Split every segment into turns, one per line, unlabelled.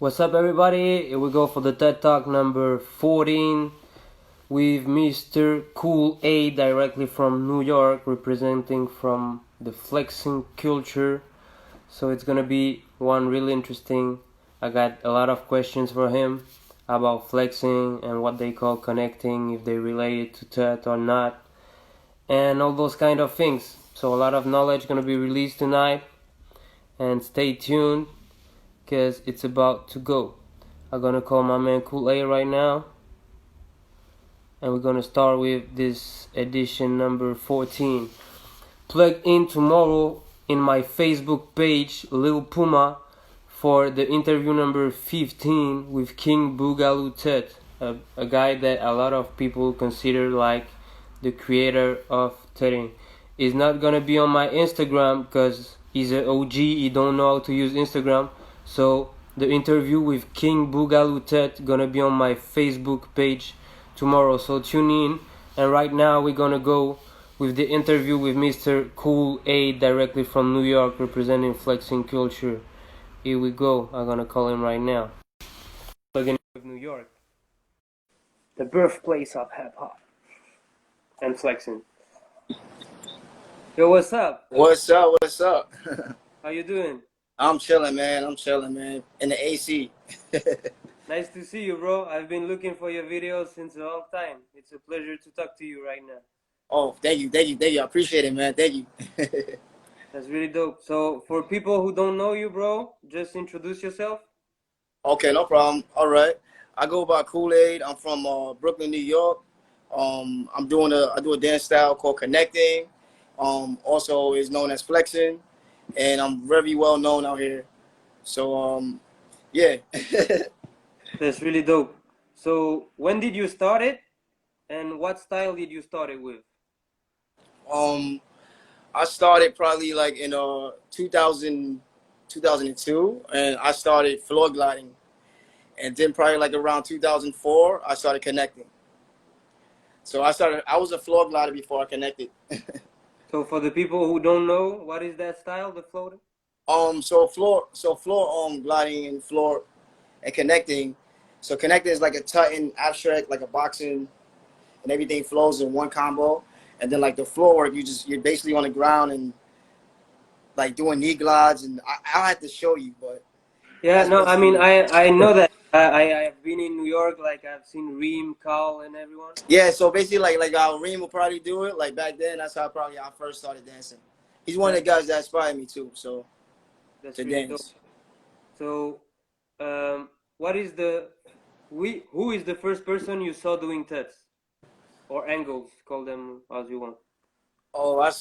What's up, everybody? Here we go for the TED Talk number 14 with Mr. Koolaid directly from New York, representing from the flexing culture. So it's gonna be one really interesting. I got a lot of questions for him about flexing and what they call connecting, if they relate it to TED or not, and all those kind of things. So a lot of knowledge gonna be released tonight, and stay tuned because it's about to go. I'm gonna call my man Koolaid right now, and we're gonna start with this edition number 14. Plug in tomorrow in my Facebook page, Lil Puma, for the interview number 15 with King Boogaloo TUTT, a guy that a lot of people consider like the creator of tutting. He's not gonna be on my Instagram because he's an OG, he don't know how to use Instagram. So the interview with King Boogaloo TUTT gonna be on my Facebook page tomorrow, so tune in. And right now we're gonna go with the interview with Mr. Koolaid directly from New York, representing flexing culture. Here we go. I'm gonna call him right now. Plugging in with New York, the birthplace of hip hop and flexing. Yo, what's up?
What's up? What's up?
How you doing?
I'm chilling, man. I'm chilling, man. In the AC.
Nice to see you, bro. I've been looking for your videos since a long time. It's a pleasure to talk to you right now.
Oh, thank you, thank you, thank you. I appreciate it, man. Thank you.
That's really dope. So for people who don't know you, bro, just introduce yourself.
Okay, no problem. All right. I go by Koolaid. I'm from Brooklyn, New York. I do a dance style called connecting. Also is known as flexing, and I'm very well known out here. So yeah.
That's really dope. So when did you start it, and what style did you start it with?
I started probably like in 2002, and I started floor gliding. And then probably like around 2004, I started connecting. So I was a floor glider before I connected.
So for the people who don't know, what is that style, the floating?
So floor gliding and floor and connecting. So connecting is like a tutting abstract, like a boxing, and everything flows in one combo. And then like the floor work, you're basically on the ground and like doing knee glides, and I'll have to show you, but
Yeah, no, I mean,
basically.
I know that. I've been in New York, like I've seen Reem, Carl, and everyone.
Yeah, so basically like our Reem will probably do it. Like back then, that's how probably I first started dancing. He's one of the guys that inspired me too. So
That's
to
really dope.
dance.
So, what is who is the first person you saw doing TEDs or angles? Call them as you want.
Oh, I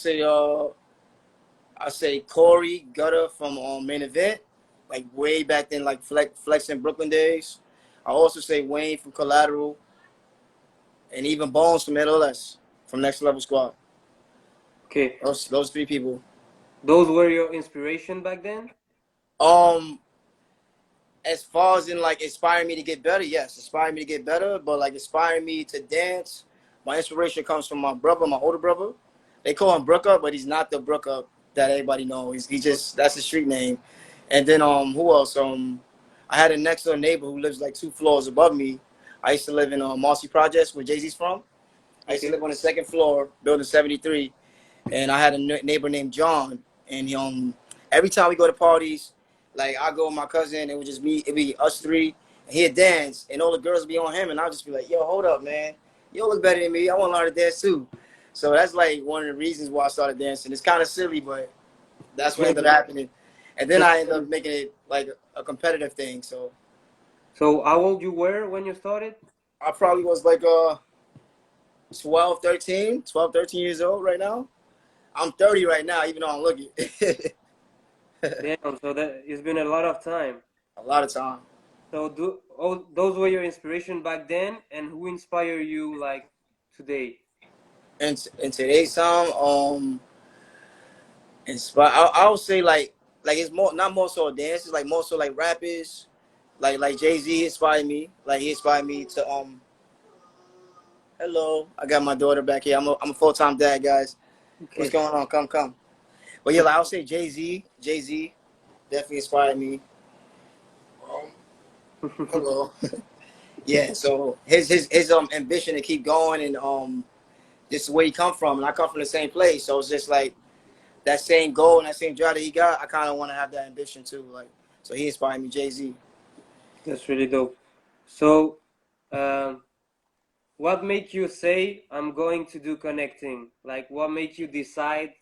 say Corey Gutter from Main Event, like way back then, like Flex in Brooklyn days. I also say Wayne from Collateral, and even Bones from LLS, from Next Level Squad.
Okay,
Those three people.
those were your inspiration back then?
As far as in like inspiring me to get better, yes, inspiring me to get better, but like inspiring me to dance, my inspiration comes from my brother, my older brother. They call him Brookup, but he's not the Brookup that everybody knows. He just, that's his street name. And then who else? I had a next door neighbor who lives like 2 floors above me. I used to live in Marcy Projects, where Jay-Z's from. I used to live on the 2nd floor, building 73, and I had a neighbor named John. And every time we go to parties, like I go with my cousin, it would just be, it'd be us three, and he'd dance, and all the girls would be on him, and I'll just be like, yo, hold up, man, you look better than me. I want to learn to dance too. So that's like one of the reasons why I started dancing. It's kind of silly, but that's what ended up happening. And then I ended up making it like a competitive thing. So
how old you were when you started?
I probably was like 12, 13 years old right now. I'm 30 right now, even though I'm looking.
Damn, so that it's been a lot of time.
A lot of time.
So those were your inspiration back then, and who inspire you like today?
And in today's time, inspire. I would say like it's more, not more so dances, like more so like rappers, like Jay-Z inspired me. Like he inspired me to Hello, I got my daughter back here. I'm a full-time dad, guys.
Okay.
What's going on? Come. But yeah, like I'll say Jay-Z definitely inspired me. Hello. Yeah. So his ambition to keep going, and this is where he come from, and I come from the same place. So it's just like that same goal and that same drive that he got. I kind of want to have that ambition too. Like, so he inspired me, Jay-Z.
That's really dope. So, um, what made you say I'm going to do connecting? Like, what made you decide?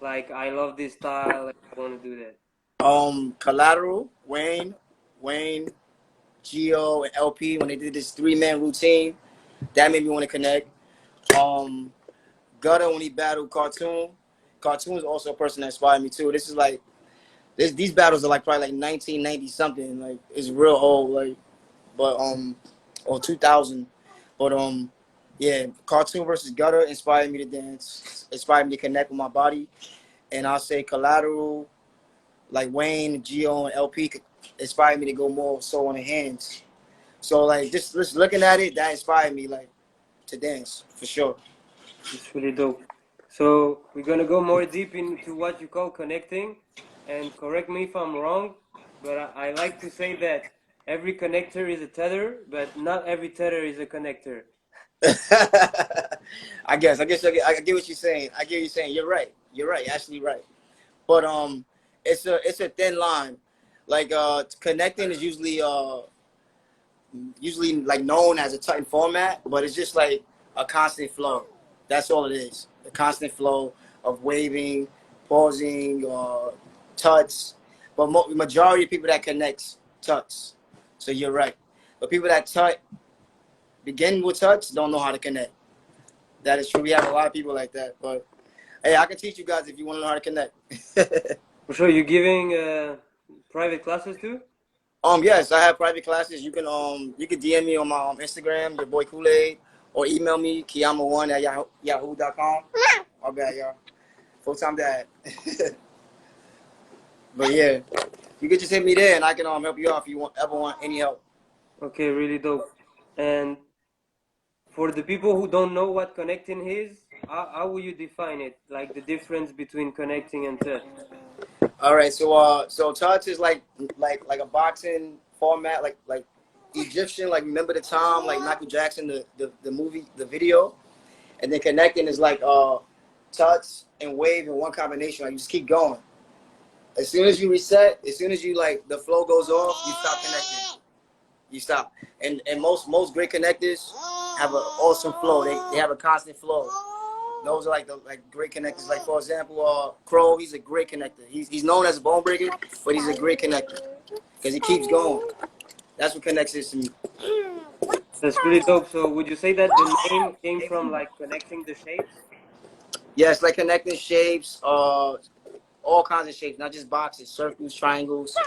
Like, I love this style. Like, I want to do that.
Collateral, Wayne, Geo, and LP when they did this 3-man routine, that made me want to connect. Um, Gutter when he battled Cartoon. Cartoon is also a person that inspired me too. This is like these battles are like probably like 1990 something. Like it's real old. Like but or 2000. But yeah, Cartoon versus Gutter inspired me to dance. Inspired me to connect with my body. And I'll say Collateral, like Wayne, Geo, and LP inspired me to go more so on the hands. So like just looking at it, that inspired me like to dance for sure.
It's really dope. So, we're gonna go more deep into what you call connecting, and correct me if I'm wrong, but I like to say that every connector is a tether, but not every tether is a connector.
I get what you're saying. I get what you're saying. You're right. You're right. You're actually right. But it's a thin line. Like connecting is usually like known as a tight format, but it's just like a constant flow. That's all it is. A constant flow of waving, pausing, tuts. But majority of people that connects tuts. So you're right. But people that tut begin with tuts don't know how to connect. That is true. We have a lot of people like that. But hey, I can teach you guys if you want to know how to connect.
For sure, you're giving private classes too?
Yes, I have private classes. You can DM me on my Instagram, your boy Koolaid, or email me kiyama1 at yahoo.com. My bad, y'all. Full time dad. But yeah, you can just hit me there, and I can help you out if you ever want any help.
Okay, really dope. And for the people who don't know what connecting is, how will you define it? Like the difference between connecting and touch?
All right, so touch is like a boxing format, like Egyptian, like remember the time, like Michael Jackson, the movie, the video, and then connecting is like touch and wave in one combination. Like you just keep going. As soon as you reset, as soon as you like the flow goes off, you stop connecting. You stop. And most great connectors have an awesome flow. They have a constant flow. Those are like the great connectors. Like for example, Crow, he's a great connector. He's known as a bone breaker, but he's a great connector because he keeps going. That's what connects is to me.
That's really dope. So would you say that the name came from like connecting the shapes?
Yes, like connecting shapes, all kinds of shapes, not just boxes, circles, triangles,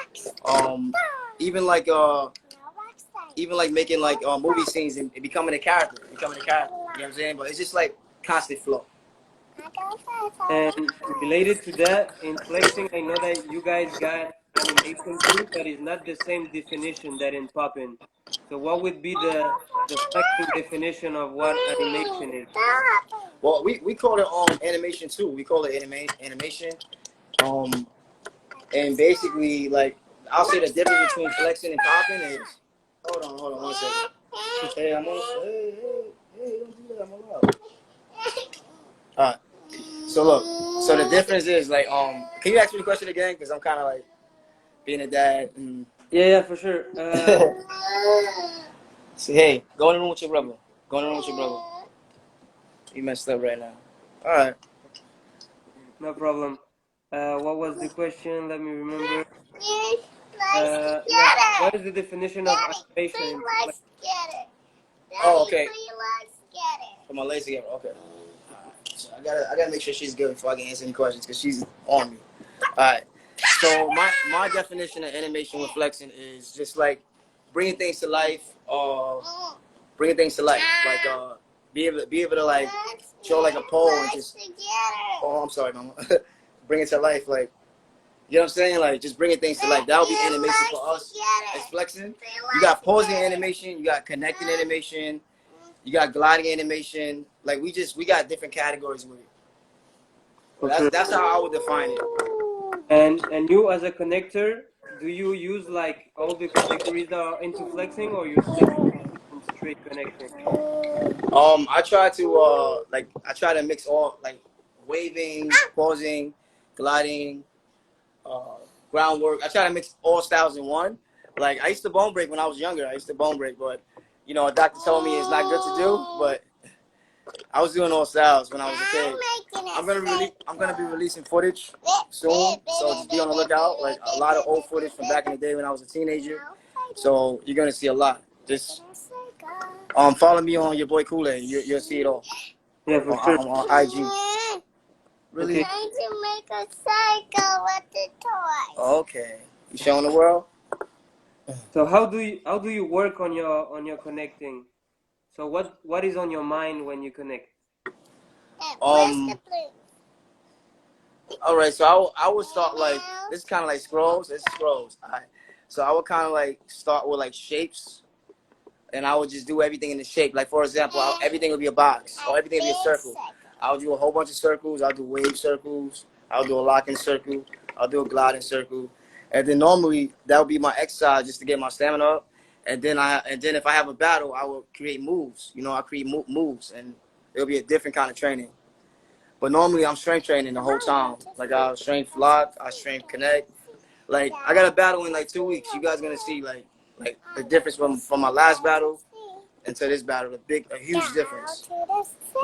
um, even like making like movie scenes and becoming a character, becoming a character. You know what I'm saying? But it's just like constant flow.
And related to that, in flexing, I know that you guys got animation too, but it's not the same definition that in popping. So what would be the flexing definition of what animation is?
Well, we call it animation too. We call it animation. Um, and basically like I'll say the difference between flexing and popping is hold on 1 second. Hey, don't do that. I'm allowed. All right. So look, so the difference is like can you ask me the question again? Because I'm kind of like being a dad. And...
Yeah, for sure.
So, hey, go in the room with your brother. Go in the room with your brother. You messed up right now. All right.
No problem. What was the question? Let me remember. Yeah. What is the definition of animation in flex?
Oh, okay. Put my legs together. Okay. So I gotta make sure she's good before I can answer any questions because she's on me. All right. So my definition of animation with flexing is just like bringing things to life. Bringing things to life. Like be able to like show like a pole and just. Oh, I'm sorry, mama. Bring it to life, like you know what I'm saying. Like just bringing things to life. That would be animation for us. It's flexing. You got posing animation. You got connecting animation. You got gliding animation. Like we got different categories with it.
For sure.
That's how I would define it.
And you as a connector, do you use like all the categories that are into flexing, or you stick in straight connecting?
I try to I try to mix all like waving, pausing, gliding, uh, groundwork. I try to mix all styles in one. Like I used to bone break when I was younger. I used to bone break, but you know, a doctor told me it's not good to do. But I was doing all styles when I was a kid. I'm gonna be releasing footage soon, so just be on the lookout. Like a lot of old footage from back in the day when I was a teenager. So you're gonna see a lot. Just follow me on your boy Koolaid. You'll see it all
Yeah, for sure.
on IG. Really?
Okay.
Trying to make a cycle with the toys.
Okay. You showing the world?
So how do you work on your connecting? So what is on your mind when you connect?
Where's the blue?
All right. So I would start like this is kind of like scrolls. It's scrolls. All right. So I would kind of like start with like shapes, and I would just do everything in the shape. Like for example, everything would be a box or everything would be a circle. I'll do a whole bunch of circles. I'll do wave circles. I'll do a locking circle. I'll do a gliding circle. And then normally that would be my exercise just to get my stamina up. And then if I have a battle, I will create moves. You know, I create moves, and it'll be a different kind of training. But normally I'm strength training the whole time. Like I'll strength lock, I strength connect. Like I got a battle in like 2 weeks. You guys gonna see like the difference from my last battle into this battle. A huge difference.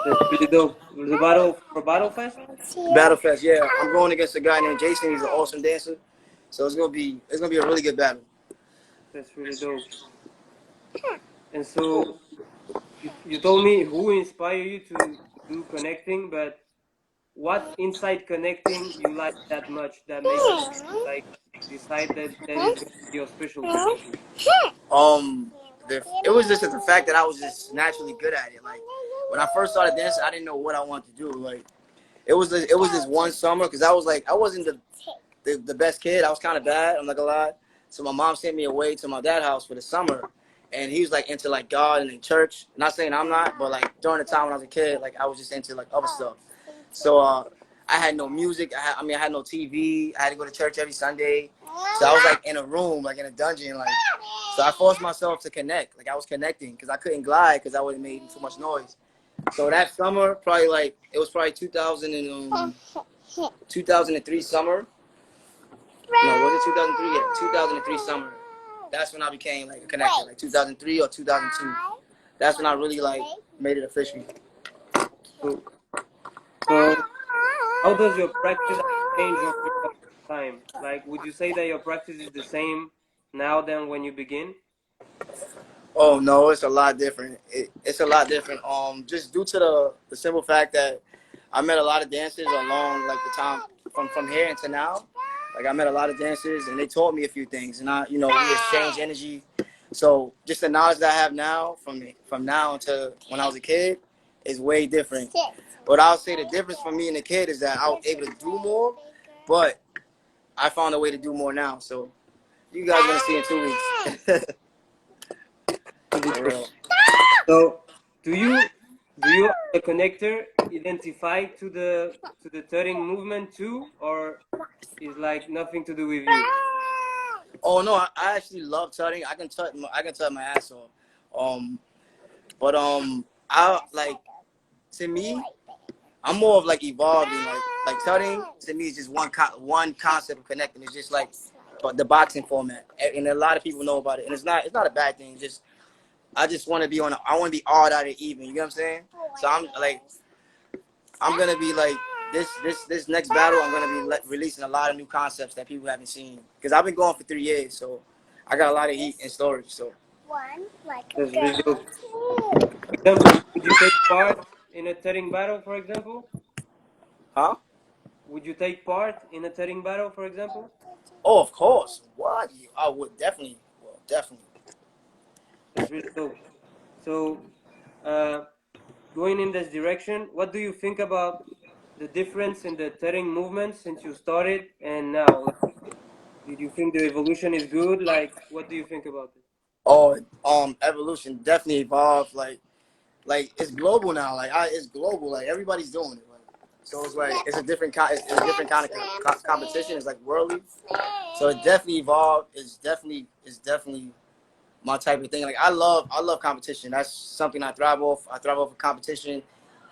That's really dope. The battle for Battle Fest?
Battle Fest, yeah. I'm going against a guy named Jason. He's an awesome dancer. So it's gonna be a really good battle.
That's really dope. And so you told me who inspired you to do connecting, but what inside connecting you like that much that makes you like decide that that is going to be your specialty?
Um, it was just the fact that I was just naturally good at it. Like when I first started dancing, I didn't know what I wanted to do. Like it was this one summer because I wasn't the best kid. I was kind of bad. I'm not gonna lie. So my mom sent me away to my dad's house for the summer, and he was like into like God and in church. Not saying I'm not, but like during the time when I was a kid, like I was just into like other stuff. So I had no music. I had no TV. I had to go to church every Sunday. So I was like in a room, like in a dungeon, like. So I forced myself to connect. Like I was connecting because I couldn't glide because I wasn't making too much noise. So that summer, probably like it was probably 2003 summer. No, was it 2003? Yeah, 2003 summer. That's when I became like connected, like 2003 or 2002. That's when I really like made it official.
So, so how does your practice change over time? Like, would you say that your practice is the same now than when you begin?
Oh no, it's a lot different. It's a lot different. Just due to the simple fact that I met a lot of dancers along like the time from here until now. Like I met a lot of dancers and they taught me a few things, and we exchange energy. So just the knowledge that I have now from now until when I was a kid is way different. But I'll say the difference for me and the kid is that I was able to do more, but I found a way to do more now. So you guys are gonna see in 2 weeks. For real.
So, do you the connector identify to the turning movement too, or is like nothing to do with you?
Oh no, I actually love tutting. I can tut my ass off. Um, but I like to me, I'm more of like evolving. Like tutting to me is just one concept of connecting. It's just like the boxing format, and a lot of people know about it. And it's not a bad thing. I just want to be I want to be all out of even. You know what I'm saying? So I'm gonna be like this next battle. I'm gonna be releasing a lot of new concepts that people haven't seen because I've been going for 3 years. So I got a lot of heat and storage. So
That's really dope. For example, would you take part in a turning battle, for example?
huh?
Would you take part in a turning battle, for example?
Oh, of course. What? I would definitely. Well, definitely.
That's really dope. So, uh, going in this direction, what do you think about the difference in the turning movement since you started and now? Like, did you think the evolution is good? Like, what do you think about it?
Oh, evolution definitely evolved. Like it's global now. Like it's global. Like everybody's doing it. Like So it's like it's a different it's a different kind of competition. It's like worldly. So it definitely evolved. It's definitely my type of thing. Like I love competition. That's something I thrive off. I thrive off of competition,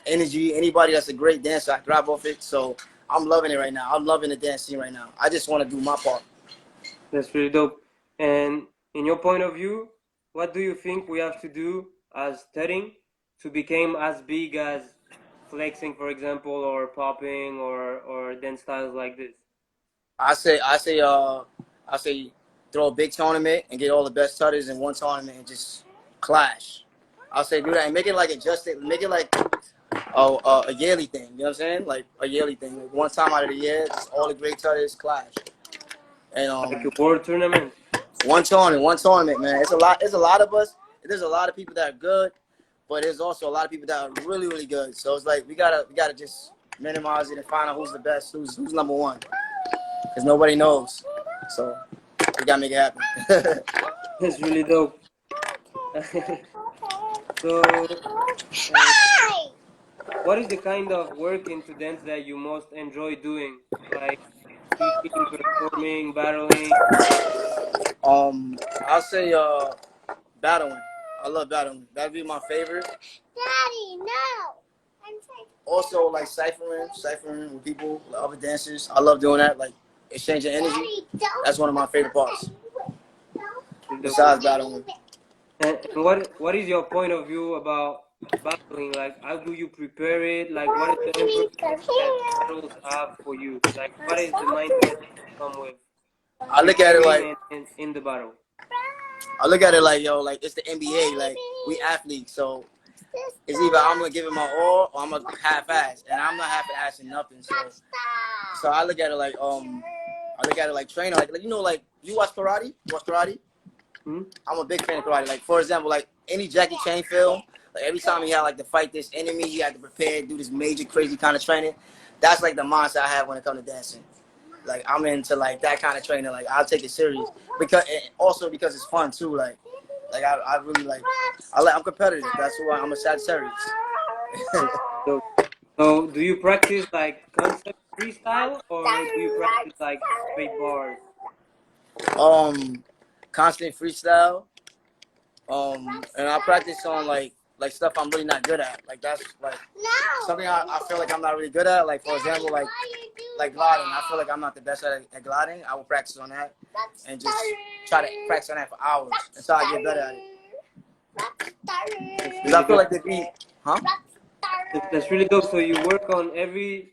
energy. Anybody that's a great dancer, I thrive off it. So I'm loving it right now. I'm loving the dance scene right now. I just want to do my part.
That's really dope. And in your point of view, what do you think we have to do as studying to become as big as flexing, for example, or popping or dance styles like this?
I say throw a big tournament and get all the best tutters in one tournament and just clash. I'll say do that and make it like adjusted, make it like a yearly thing. You know what I'm saying? Like a yearly thing. Like one time out of the year, just all the great tutters clash. And
Like a world tournament?
one tournament, man. It's a lot. It's a lot of us. There's a lot of people that are good, but there's also a lot of people that are really, really good. So it's like we gotta just minimize it and find out who's the best, who's number one, because nobody knows. So we gotta make it happen.
That's really dope. So, uh, what is the kind of work into dance that you most enjoy doing? Like teaching, performing, battling?
I'll say battling. I love battling. That'd be my favorite.
Daddy, no.
Also, like ciphering with people, like other dancers. I love doing that. Like exchanging energy. That's one of my favorite parts. Besides battling.
And what is your point of view about battling? Like, how do you prepare it? Like, what is the implication that battles have for you? Like, what is the mindset you come with
I look at it like
preparing and in the battle?
I look at it like yo, like it's the NBA. Like we athletes, so it's either I'm gonna give it my all or I'm gonna half-ass, and I'm not half-assing nothing. So I look at it like I look at it like trainer, like you know, like you watch karate. You watch karate.
Hmm?
I'm a big fan of karate. Like for example, like any Jackie Chan film, like every time he had like to fight this enemy, he had to prepare, do this major crazy kind of training. That's like the mindset I have when it comes to dancing. Like I'm into like that kind of training. Like I'll take it serious because and also because it's fun too. Like I really like I'm competitive. That's why I'm a Sagittarius.
So, so do you practice like concept freestyle or do you practice like straight bars?
um, Constant freestyle. And I practice on like stuff I'm really not good at. Like that's like something I feel like I'm not really good at. Like for example, like gliding. I feel like I'm not the best at gliding. I will practice on that and just try to practice on that for hours until I get better at it.
That's
Because
really
I feel
dope.
like the beat, huh?
That's really dope. So you work on every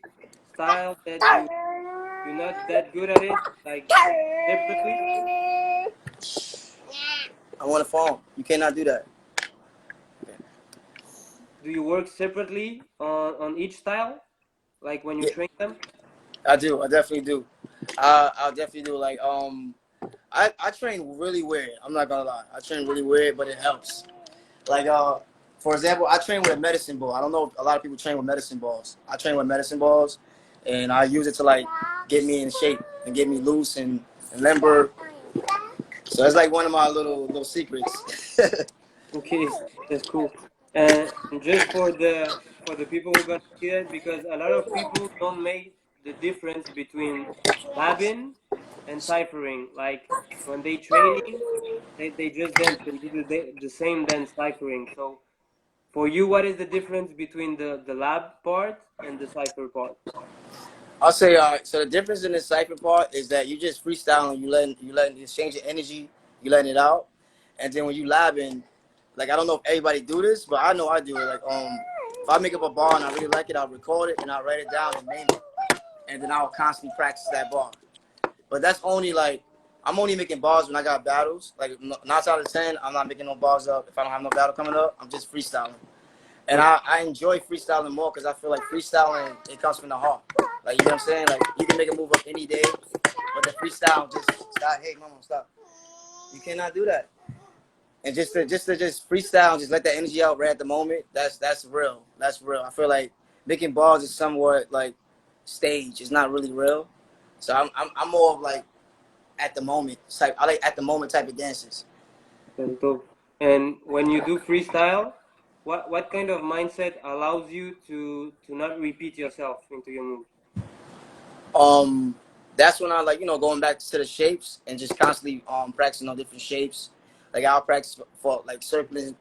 style that you're not that good at it, like separately.
I want to fall. You cannot do that.
Do you work separately on each style, like when you
Yeah,
train them?
I do. I definitely do. I'll definitely do like I train really weird. I'm not gonna lie. I train really weird, but it helps. Like for example, I train with a medicine ball. I don't know if a lot of people train with medicine balls. I train with medicine balls, and I use it to like get me in shape and get me loose and limber. So that's like one of my little secrets.
Okay, that's cool. And just for the people who are gonna hear it, because a lot of people don't make the difference between labbing and ciphering. Like when they training, they just dance and do the same dance ciphering. So for you, what is the difference between the lab part and the cipher part?
I'll say so the difference in the cipher part is that you just freestyling, you letting exchange your energy, you letting it out, and then when you labbing, like I don't know if everybody do this, but I know I do it. Like if I make up a bar and I really like it, I'll record it and I'll write it down and name it, and then I'll constantly practice that bar. But that's only like I'm only making bars when I got battles. Like 9 out of 10, I'm not making no bars up if I don't have no battle coming up. I'm just freestyling. And I enjoy freestyling more because I feel like freestyling, it comes from the heart. Like, you know what I'm saying? Like, you can make a move up any day, but the freestyle just stop. Hey, mama, stop. You cannot do that. And just freestyle and just let that energy out right at the moment. That's real. That's real. I feel like making bars is somewhat like stage. It's not really real. So I'm more of like at the moment type. I like at the moment type of dances.
And so, and when you do freestyle, what kind of mindset allows you to not repeat yourself into your moves?
That's when I like, going back to the shapes and just constantly practicing on different shapes. Like I'll practice for like circling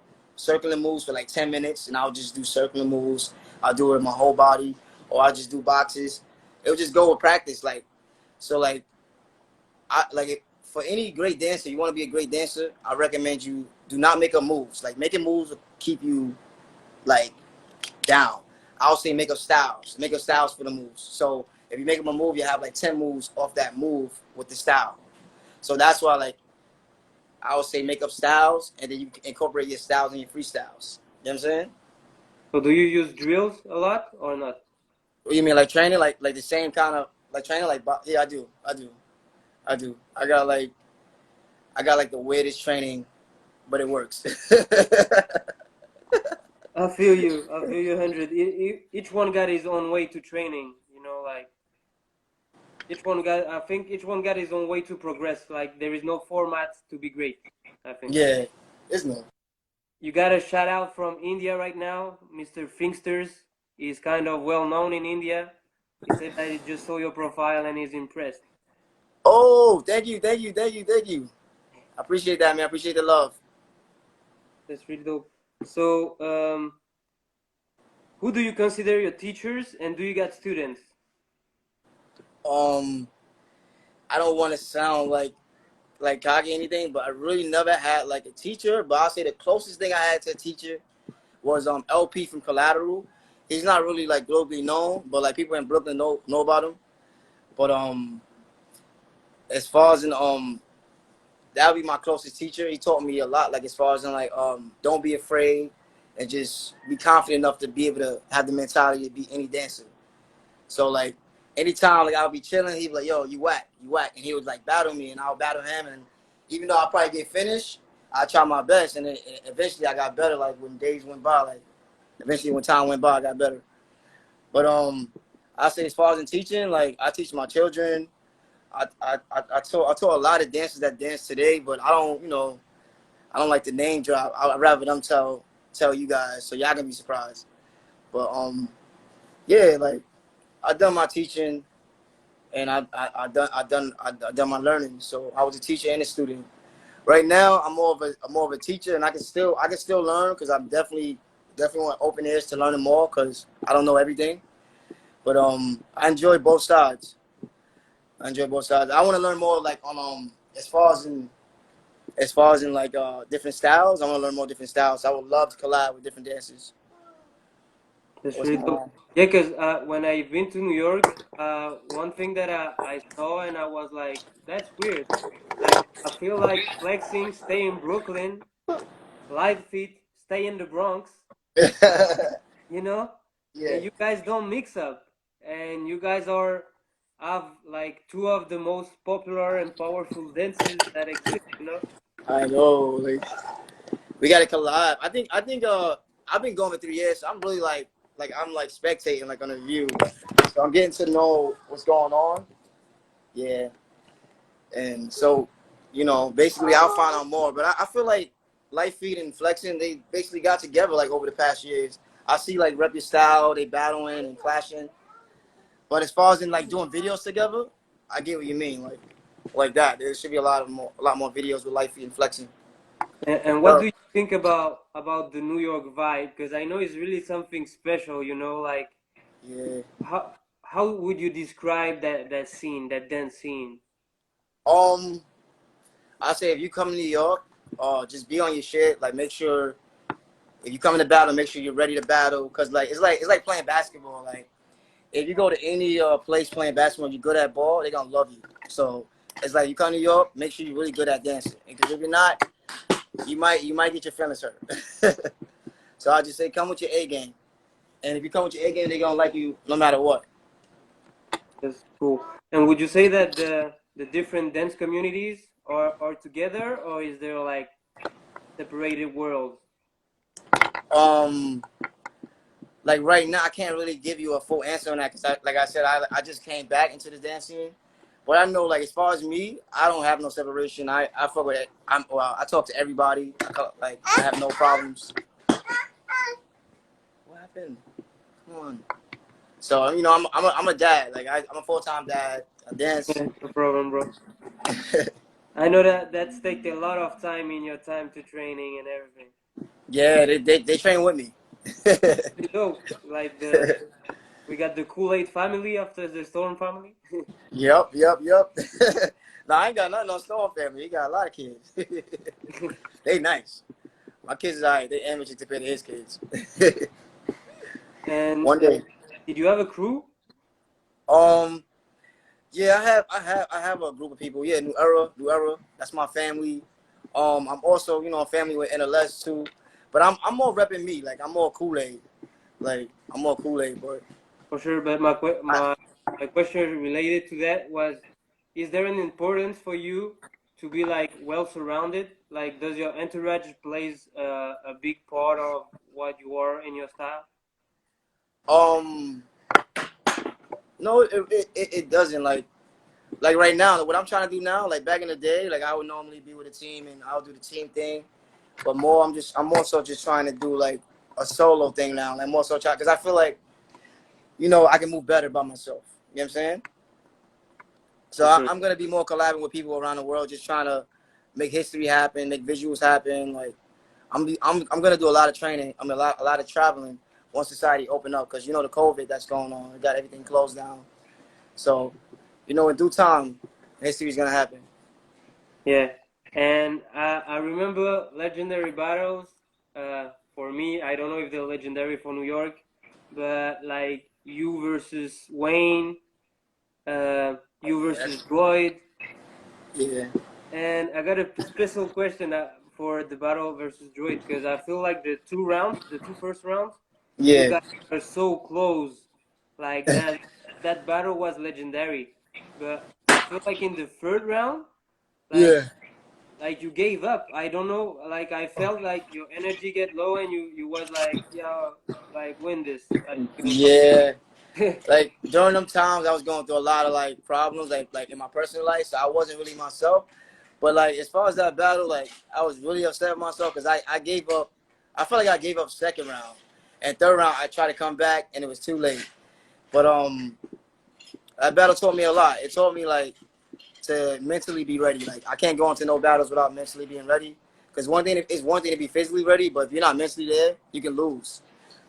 moves for like 10 minutes, and I'll just do circling moves. I'll do it with my whole body, or I'll just do boxes. It'll just go with practice. Like, so like for any great dancer, you want to be a great dancer, I recommend you do not make up moves. Like making moves will keep you like down. I'll say make up styles for the moves. So if you make up a move, you have like 10 moves off that move with the style. So that's why like I would say make up styles, and then you incorporate your styles and your freestyles. You know what I'm saying?
So do you use drills a lot or not?
What you mean, like training, like the same kind of like training, like yeah, I do. I got like the weirdest training, but it works.
I feel you. I feel you 100. Each one got his own way to training. Like I think each one got his own way to progress. Like there is no format to be great, I think.
Yeah, it's no.
You got a shout out from India right now. Mr. Finksters is kind of well known in India. He said that he just saw your profile and he's impressed.
Oh, thank you, thank you, thank you, thank you. I appreciate that, man. I appreciate the love.
That's really dope. So, who do you consider your teachers, and do you got students?
I don't want to sound like cocky or anything, but I really never had like a teacher. But I'll say the closest thing I had to a teacher was LP from Collateral. He's not really like globally known, but like people in Brooklyn know about him. But as far as in that would be my closest teacher. He taught me a lot, like as far as in like don't be afraid and just be confident enough to be able to have the mentality to be any dancer. So like anytime like I'll be chilling, he'd be like, yo, you whack, and he would like battle me and I'll battle him, and even though I'll probably get finished, I try my best, and then eventually I got better. Like when days went by, like eventually when time went by, I got better. But I say as far as in teaching, like I teach my children. I taught a lot of dancers that dance today, but I don't like the name drop. I'd rather them tell you guys, so y'all gonna be surprised. But yeah, like I done my teaching, and I done my learning. So I was a teacher and a student. Right now, I'm more of a teacher, and I can still learn because I'm definitely want open ears to learning more because I don't know everything. But I enjoy both sides. I want to learn more like on as far as in like different styles. I want to learn more different styles. I would love to collab with different dancers.
That's
What's
really
my
dope. Yeah, because when I've been to New York, one thing that I saw and I was like, that's weird. Like, I feel like flexing, stay in Brooklyn, live feet, stay in the Bronx, you know?
Yeah,
And you guys don't mix up. And you guys have like two of the most popular and powerful dances that exist.
I know. Like we got to collab. I think I've been going for 3 years. So I'm really like I'm like spectating like on a view. So I'm getting to know what's going on. Yeah. And so, basically I'll find out more. But I feel like Light Feet and Flexing, they basically got together like over the past years. I see like Rep Your Style, they battling and clashing. But as far as in like doing videos together, I get what you mean. Like that. There should be a lot more videos with Light Feet and Flexing.
And what do you think about the New York vibe? Because I know it's really something special. Like
Yeah.
how would you describe that scene, that dance scene?
Um, I say if you come to New York, just be on your shit. Like make sure if you come to battle, make sure you're ready to battle. Cause like it's like playing basketball. Like if you go to any place playing basketball, and you're good at ball, they're gonna love you. So it's like you come to New York, make sure you're really good at dancing. Because if you're not, you might get your feelings hurt. So I just say come with your A game, and if you come with your A game, they're gonna like you no matter what.
That's cool. And would you say that the different dance communities are together, or is there like separated worlds?
Um, like right now, I can't really give you a full answer on that because, like I said, I just came back into the dance scene. But I know, like as far as me, I don't have no separation. I fuck with it. I talk to everybody. Like I have no problems. Pin. Come on. So you know, I'm a dad. Like I'm a full-time dad. I dance.
Yeah, no problem, bro. I know that that's take a lot of time in your time to training and everything.
Yeah, they train with me.
You know, like we got the Koolaid family after the Storm family.
Yep. No, I ain't got nothing on Storm family. He got a lot of kids. They nice. My kids is alright. They amateur compared to his kids.
And
One day.
did you have a crew?
Um. Yeah, I have a group of people. Yeah, New Era. That's my family. I'm also, you know, a family with NLS too. But I'm more repping me. Like I'm more Kool-Aid. Like I'm more Kool-Aid, but
For sure, but
I,
my question related to that was, is there an importance for you to be like well surrounded? Like, does your entourage plays a big part of what you are in your style?
um no, it doesn't. Like right now, what I'm trying to do now, like back in the day, like I would normally be with a team and I would do the team thing. But more, I'm more so just trying to do like a solo thing now. Like more so try because I feel like, you know, I can move better by myself. You know what I'm saying? So
For sure.
I'm gonna be more collabing with people around the world, just trying to make history happen, make visuals happen. Like I'm gonna do a lot of training. A lot of traveling once society open up, because you know the COVID that's going on. We got everything closed down. So, you know, in due time, history's gonna happen.
Yeah, and I remember legendary battles. For me, I don't know if they're legendary for New York, but like you versus Wayne, you
Yeah,
versus Droid.
yeah,
And I got a special question for the battle versus Droid because I feel like the two first rounds, you
yeah,
guys are so close. Like that battle was legendary. But I feel like in the third round, like
yeah,
like you gave up. I don't know. Like I felt like your energy get low and you was like, yeah, like win this. Like give us
yeah.
something.
Like during them times, I was going through a lot of like problems, like in my personal life, so I wasn't really myself. But like as far as that battle, like I was really upset with myself because I gave up. I felt like I gave up second round, and third round I tried to come back and it was too late. But that battle taught me a lot. It taught me like to mentally be ready. Like I can't go into no battles without mentally being ready. Because one thing to be physically ready, but if you're not mentally there, you can lose.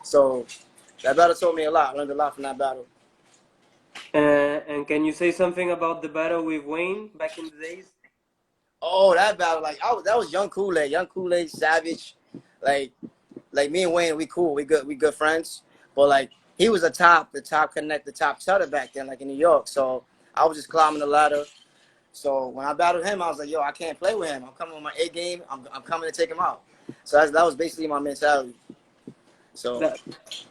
So that battle taught me a lot. I learned a lot from that battle.
And can you say something about the battle with Wayne back in the days?
Oh, that battle, like that was young Kool-Aid, Savage, like me and Wayne, we cool, we good friends. But like he was the top setter back then, like in New York. So I was just climbing the ladder. So when I battled him, I was like, yo, I can't play with him. I'm coming with my A game. I'm coming to take him out. So that was basically my mentality. So
That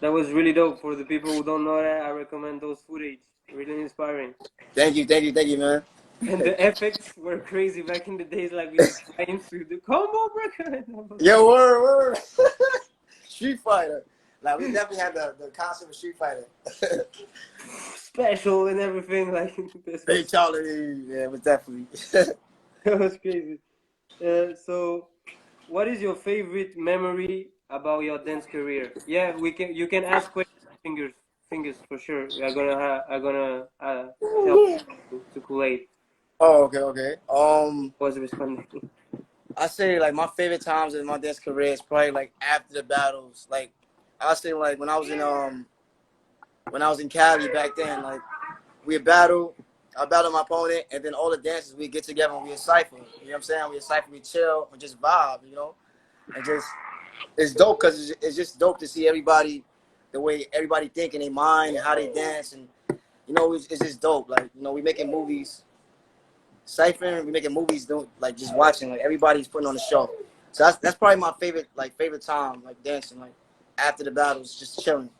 that was really dope. For the people who don't know that, I recommend those footage. Really inspiring.
thank you, man.
And the effects were crazy back in the days, like with the flying through the combo breaker. That was
Yo,
crazy.
word. Street Fighter. Like we definitely had the concept of Street Fighter.
Special and everything. Like this was
Fatality. Yeah, it was definitely.
that was crazy. So, what is your favorite memory about your dance career? Yeah, we can. You can ask questions. Fingers for sure. I'm gonna tell to Koolaid
Oh, okay.
was responding.
I say like my favorite times in my dance career is probably like after the battles. Like I say like when I was in Cali back then, like we battle, I battle my opponent, and then all the dancers we get together and we a cipher. You know what I'm saying? We a cipher, we chill, we just vibe, you know, and just it's dope because it's just dope to see everybody, the way everybody think in their mind and how they dance, and you know it's just dope. Like you know we making movies, ciphering, we making movies, don't like just watching. Like everybody's putting on a show. So that's probably my favorite time, like dancing, like after the battles, just chilling.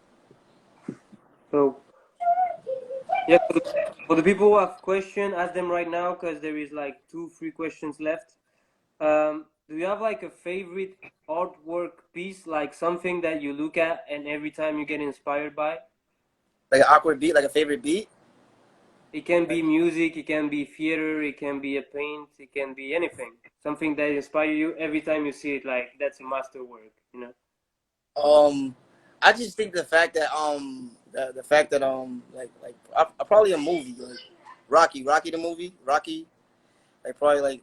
So yeah, for the people who have question, ask them right now because there is like two, three questions left. Do you have like a favorite artwork piece, like something that you look at and every time you get inspired by?
Like an awkward beat, like a favorite beat.
It can be music, it can be theater, it can be a paint, it can be anything. Something that inspires you every time you see it, like that's a masterwork, you know?
Um, I just think the fact that I probably a movie like Rocky the movie Rocky, like probably like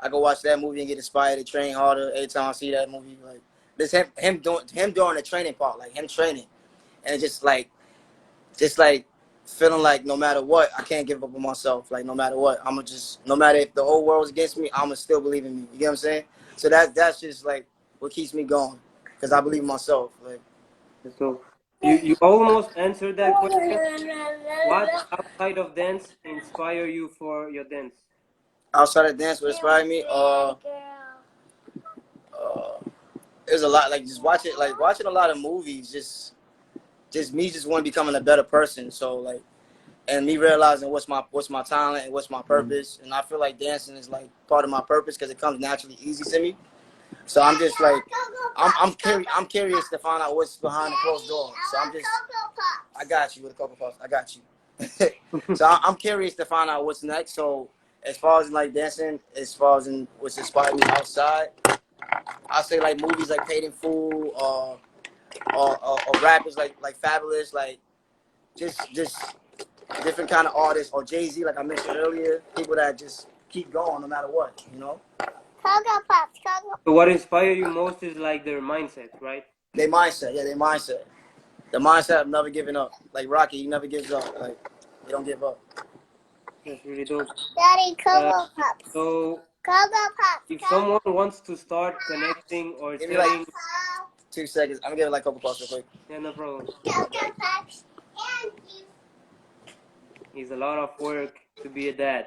I go watch that movie and get inspired to train harder every time I see that movie. Like this him doing the training part, like him training, and just like feeling like no matter what, I can't give up on myself. Like no matter what, I'm gonna just no matter if the whole world's against me, I'm gonna still believe in me. You get what I'm saying? So that's just like what keeps me going because I believe in myself. Like
So you almost answered that question. What outside of dance inspire you for your dance?
outside of dance, what inspired me? There's a lot like just watching a lot of movies. Just me just want to becoming a better person. So like and me realizing what's my talent and what's my purpose. And I feel like dancing is like part of my purpose because it comes naturally easy to me. So I'm just like I'm curious to find out what's behind the closed door. So I got you with a Cocoa Puffs. I got you. So I'm curious to find out what's next. So as far as like dancing, as far as in what's inspired me outside, I say like movies like Paid in Full, or rappers like Fabulous, like just different kind of artists, or Jay-Z, like I mentioned earlier, people that just keep going no matter what, you know.
Cocoa Puffs, Cocoa.
So what inspire you most is like their mindset, right?
Their mindset, yeah, their mindset. The mindset of never giving up. Like Rocky, he never gives up. Like he don't give up.
That's really dope.
Daddy,
Uh,
Cocoa Puffs.
so
Cocoa Puffs,
if
Cocoa
someone wants to start connecting or
Give me like
setting,
2 seconds. I'm gonna give it like Cocoa Puffs real quick.
yeah, no problem.
Cocoa Puffs.
It's a lot of work to be a dad.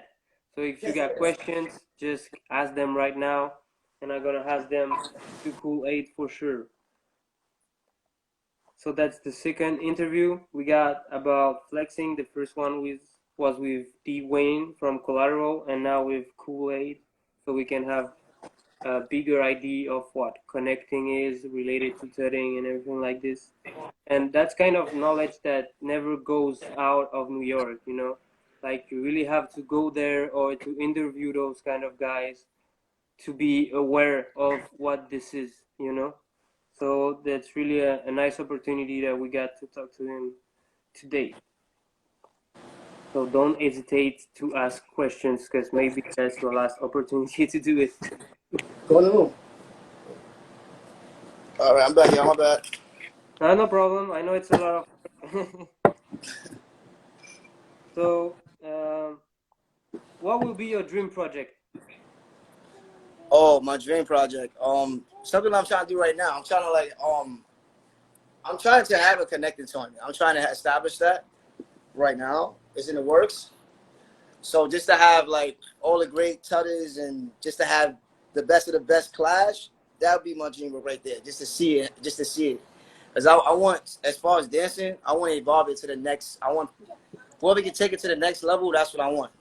So if you got questions, just ask them right now, and I'm gonna ask them to Koolaid for sure. So that's the second interview we got about flexing. The first one was with D Wayne from Collateral, and now with Koolaid, so we can have a bigger idea of what connecting is related to tutting and everything like this. And that's kind of knowledge that never goes out of New York, you know. Like you really have to go there or to interview those kind of guys to be aware of what this is, you know. So that's really a nice opportunity that we got to talk to him today. So don't hesitate to ask questions because maybe that's your last opportunity to do it.
Go in the room. All right, I'm back, y'all. My bad.
No problem. I know it's a lot of. So, what will be your dream project?
Oh, my dream project. Something I'm trying to do right now. I'm trying to have a connected tournament. I'm trying to establish that right now. It's in the works. So just to have like all the great tutters and just to have the best of the best clash, that would be my dream right there. Just to see it. Because I want, as far as dancing, I want to evolve it to the next. I want whoever can take it to the next level. That's what I want.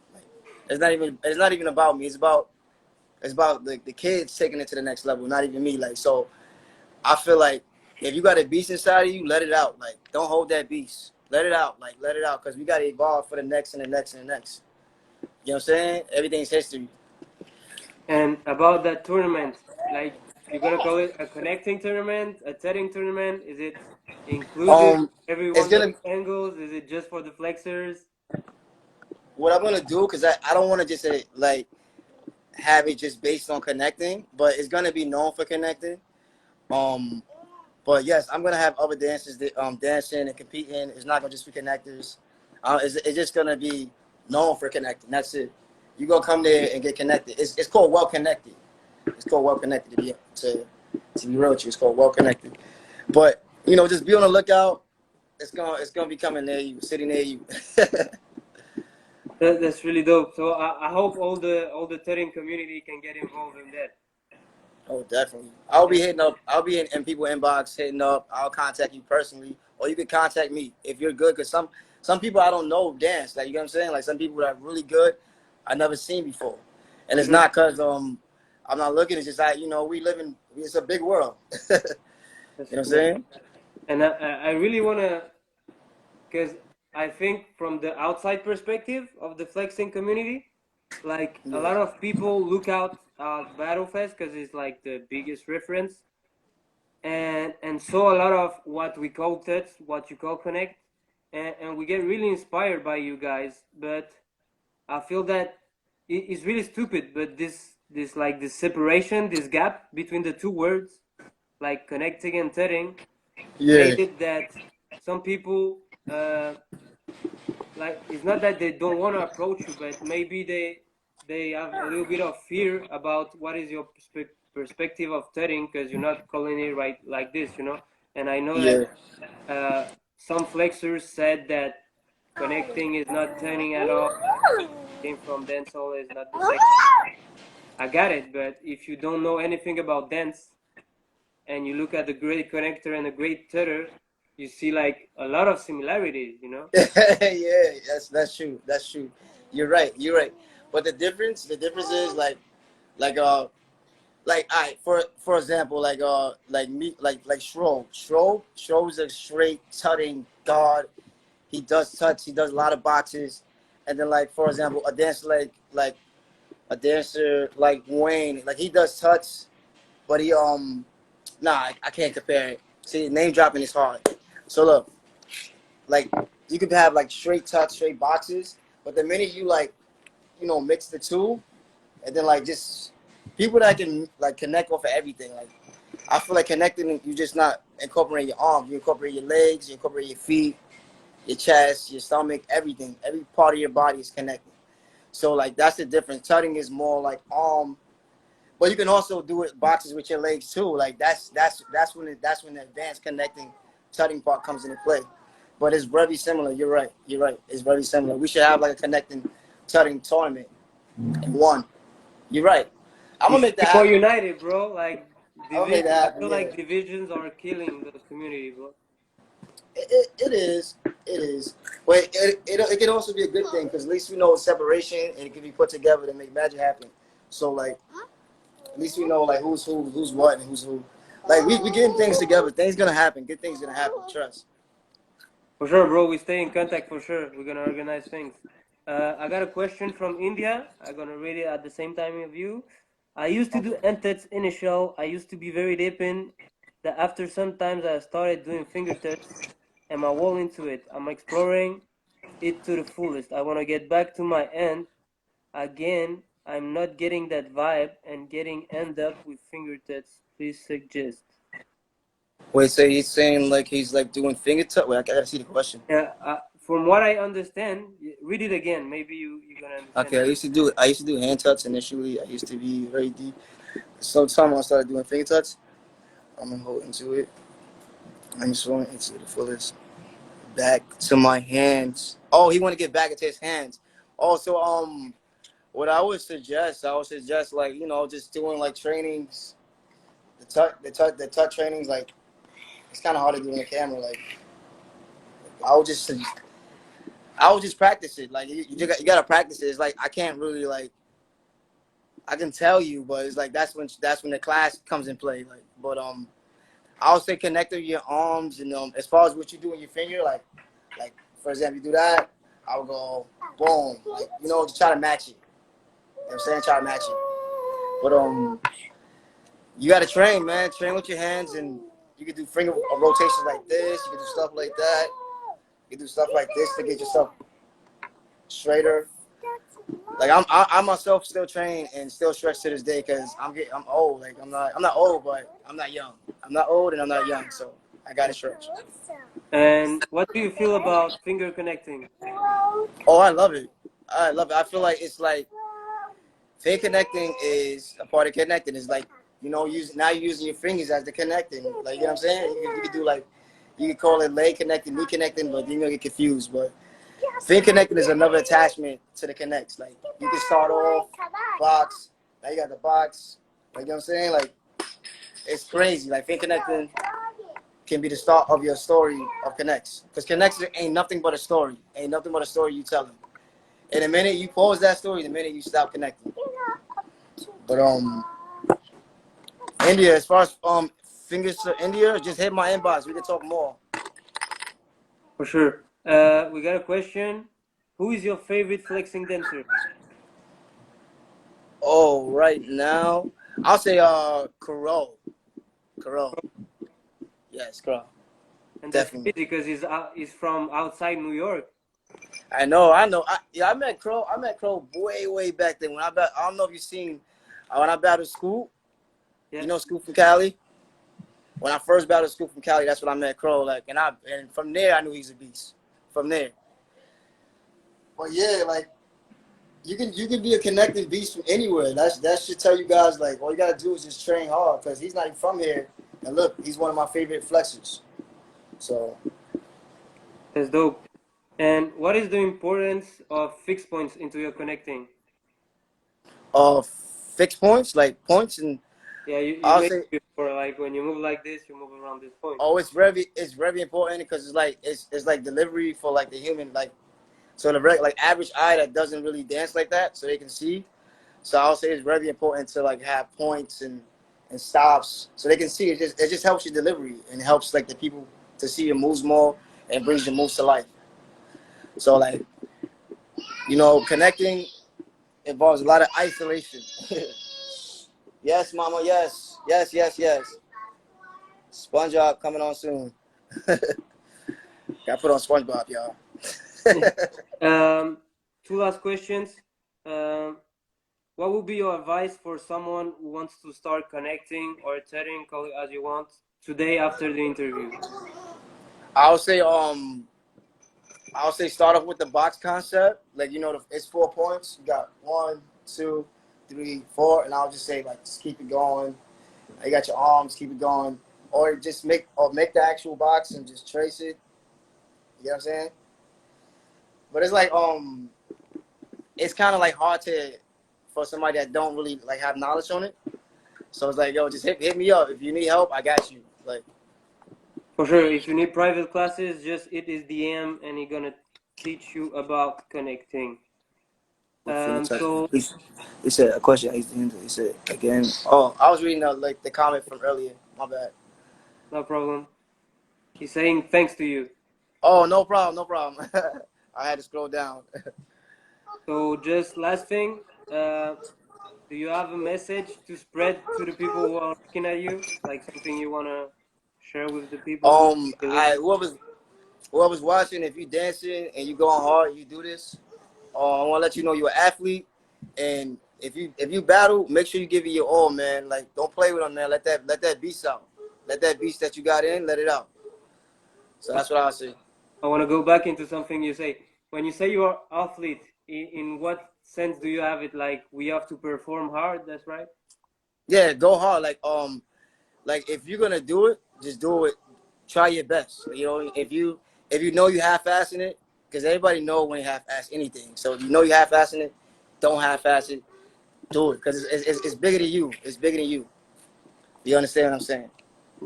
It's not even about me. It's about the kids taking it to the next level. Not even me. Like so, I feel like if you got a beast inside of you, let it out. Like don't hold that beast. Let it out. Like let it out. Because we got to evolve for the next and the next and the next. You know what I'm saying? Everything's history.
And about that tournament, like you're gonna call it a connecting tournament, a setting tournament? Is it inclusive?
It's
Everyone does
gonna
angles? Is it just for the flexors?
what I'm gonna do because I don't want to just like have it just based on connecting, but it's gonna be known for connecting. Um, but yes, I'm gonna have other dancers that dancing and competing. It's not gonna just be connectors. It's just gonna be known for connecting. That's it. You gonna come there and get connected. It's called well connected. It's called well connected to be real with you. It's called well connected. But you know, just be on the lookout. It's gonna be coming near you, sitting near you.
That's really dope. So I hope all the tutting community can get involved in that.
Oh, definitely. I'll be
And
hitting up. I'll be in people inbox hitting up. I'll contact you personally, or you can contact me if you're good. Cause some people I don't know dance. Like you know what I'm saying. Like some people that are really good, I never seen before, and it's
mhm.
not cause I'm not looking. It's just like you know we live in. It's a big world. You
That's,
know what I'm
that's,
saying?
and I really wanna, because I think from the outside perspective of the flexing community, like a
Yeah.
lot of people look out at Battlefest because it's like the biggest reference, and saw a lot of what we call TUTT, what you call connect, and we get really inspired by you guys. But I feel that it's really stupid. But this like this separation, this gap between the two words, like connecting and tutting,
Yeah.
made it that some people like it's not that they don't want to approach you, but maybe they have a little bit of fear about what is your perspective of tutting because you're not calling it right like this, you know. And I know
Yeah.
that some flexors said that connecting is not turning at all. Came from dancehall is not the same. I got it, but if you don't know anything about dance and you look at the great connector and the great tutter, you see like a lot of similarities, you know.
Yeah, that's true. That's true. You're right. You're right. But the difference is like I for example like me like Shrove's a straight tutting guard. He does tuts. He does a lot of boxes, and then like for example a dancer like a dancer like Wayne, like he does tuts, but he nah, I can't compare it. See, name dropping is hard. So look, like you could have like straight tuts, straight boxes, but the minute you like mix the two, and then like just people that can like connect off of everything. Like I feel like connecting, you just not incorporating your arms, you incorporate your legs, you incorporate your feet, your chest, your stomach, everything. Every part of your body is connected. So like that's the difference. Tutting is more like but you can also do it boxes with your legs too. Like that's when the advanced connecting tutting part comes into play. But it's very similar. You're right. You're right. It's very similar. We should have like a connecting tutting tournament in one. You're right. I'm
You
gonna
should
make
be
that
more
happen.
united, bro. Like
I'm gonna make
division,
that
I
happen.
feel
Yeah.
like divisions are killing the community, bro.
It is. It is. But it can also be a good thing because at least we know separation and it can be put together to make magic happen. So like at least we know like who's who, who's what, and who's who. Like we getting things together. Things gonna happen. Good things gonna happen. Trust.
For sure, bro. We stay in contact for sure. We're gonna organize things. I got a question from India. I'm gonna read it at the same time of you. I used to do NTETs initial. I used to be very deep in. That after sometimes I started doing finger touch. Am I all into it? I'm exploring it to the fullest. I want to get back to my end. Again, I'm not getting that vibe and getting end up with finger touch. Please suggest.
Wait, so he's saying like he's like doing finger touch. Wait, I gotta see the question.
Yeah, from what I understand, read it again. Maybe you're gonna understand
Okay, I
better.
used to do hand touch initially. I used to be very deep. Sometime I started doing finger touch. I'm gonna hold into it. I'm swinging into the fullest. Back to my hands. Oh, he want to get back into his hands. Also, what I would suggest like just doing like trainings, the touch trainings. Like it's kind of hard to do on the camera. Like I would just I would just practice it. Like you gotta practice it. It's like I can't really like I can tell you, but it's like that's when the class comes in play. Like, but I would say connect with your arms and as far as what you do in your finger, like for example, you do that, I would go boom, like just try to match it. You know what I'm saying? Try to match it. But you gotta train, man. Train with your hands, and you can do finger rotations like this. You can do stuff like that. You can do stuff like this to get yourself straighter. Like I myself still train and still stretch to this day because I'm old. Like I'm not old, but I'm not young. I'm not old and I'm not young, so I gotta stretch.
And what do you feel about finger connecting?
Oh, I love it. I love it. I feel like it's like finger connecting is a part of connecting. It's like now you're using your fingers as the connecting. Like what I'm saying. You can do like you can call it leg connecting, knee connecting, but you're gonna get confused. But fin connecting is another attachment to the connects. Like you can start off box, now you got the box. Like you know what I'm saying? Like it's crazy. Like fin connecting can be the start of your story of connects. Because connects ain't nothing but a story. Ain't nothing but a story you telling. And the minute you pause that story, the minute you stop connecting. But India, as far as fingers to India, just hit my inbox. We can talk more.
For sure. We got a question. Who is your favorite flexing dancer?
Oh, right now, I'll say Carol. Carol. Yes, Crow.
And that's
Definitely.
crazy because he's from outside New York.
I know. I met Crow. I met Crow way back then. I don't know if you've seen when I battled Scoop.
Yeah.
You know Scoop from Cali. When I first battled Scoop from Cali, that's when I met Crow. Like, and from there I knew he's a beast. From there. But yeah, like you can be a connected beast from anywhere. That should tell you guys like all you gotta do is just train hard because he's not even from here. And look, he's one of my favorite flexors. So
That's dope. And what is the importance of fixed points into your connecting?
fixed points, like points, and
Yeah, you
I'll
make
say,
it for like when you move like this, you move around this point.
oh, it's very important because it's like delivery for like the human, like so the like average eye that doesn't really dance like that, so they can see. So I'll say it's very important to like have points and stops so they can see. It just helps your delivery and helps like the people to see your moves more and brings your moves to life. So like connecting involves a lot of isolation. Yes, mama. Yes, yes, yes, yes. SpongeBob coming on soon. Got put on SpongeBob, y'all.
Two last questions. Um, what would be your advice for someone who wants to start connecting or chatting, call it as you want, today after the interview?
I'll say start off with the box concept. Like it's 4 points. You got 1, 2, 3, 4, and I'll just say like just keep it going. You got your arms, keep it going, or just make the actual box and just trace it. You know what I'm saying? But it's like it's kind of like hard for somebody that don't really like have knowledge on it. So it's like, yo, just hit me up if you need help. I got you. Like
For sure, if you need private classes, just it is DM and he's gonna teach you about connecting. So
he said a question. He said again. Oh, I was reading the comment from earlier. My bad.
no problem. He's saying thanks to you.
Oh, no problem, no problem. I had to scroll down.
So just last thing, do you have a message to spread to the people who are looking at you? Like something you wanna share with the people?
Whoever's watching, if you dancing and you going hard, you do this. I want to let you know you're an athlete, and if you battle, make sure you give it your all, man. Like don't play with them, man. Let that beast out. Let that beast that you got in, let it out. So that's what I say.
I want to go back into something you say. When you say you are athlete, in what sense do you have it? Like we have to perform hard. That's right.
Yeah, go hard. Like if you're gonna do it, just do it. Try your best. If you know you half-assing it, because everybody know when you half-ass anything. So if you know you half-assing it, don't half-ass it. Do it because it's bigger than you. It's bigger than you. You understand what I'm saying?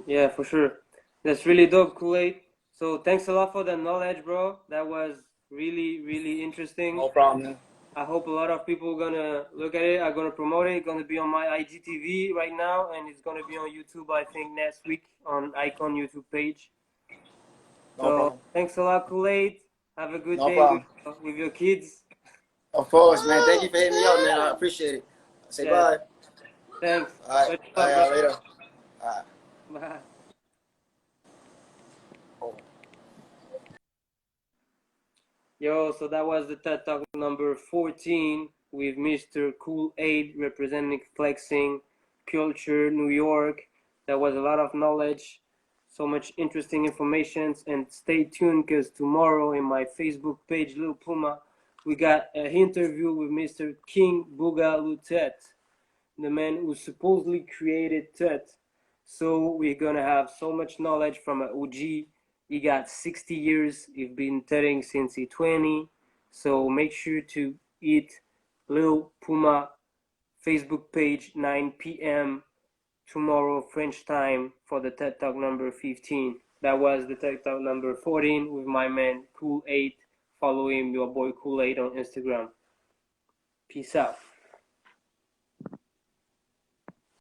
Yeah, for sure. That's really dope, Koolaid. So thanks a lot for the knowledge, bro. That was really interesting.
No problem, man.
I hope a lot of people gonna look at it. I'm gonna promote it. It's gonna be on my IGTV right now, and it's gonna be on YouTube. I think next week on Icon YouTube page.
No
So
problem.
thanks a lot, Koolaid. Have a good
No
day
problem.
with your kids.
Of course, man. Thank you for hitting me up, man. I appreciate it. Say
Yeah,
bye.
thanks.
All right.
Much
All
love, bro.
right. Later. All right.
Bye.
Oh.
Yo, so that was the TED Talk number 14 with Mr. Koolaid representing flexing culture, New York. That was a lot of knowledge, so much interesting information. And stay tuned because tomorrow in my Facebook page, Lil Puma, we got an interview with Mr. King Booga Lutet, the man who supposedly created TUTT. So we're gonna have so much knowledge from an OG. He got 60 years. He's been tutting since he's 20. So make sure to eat Lil Puma Facebook page 9 p.m. tomorrow French time for the TED Talk number 15. That was the TED Talk number 14 with my man Koolaid. Follow him, your boy Koolaid on Instagram. Peace out.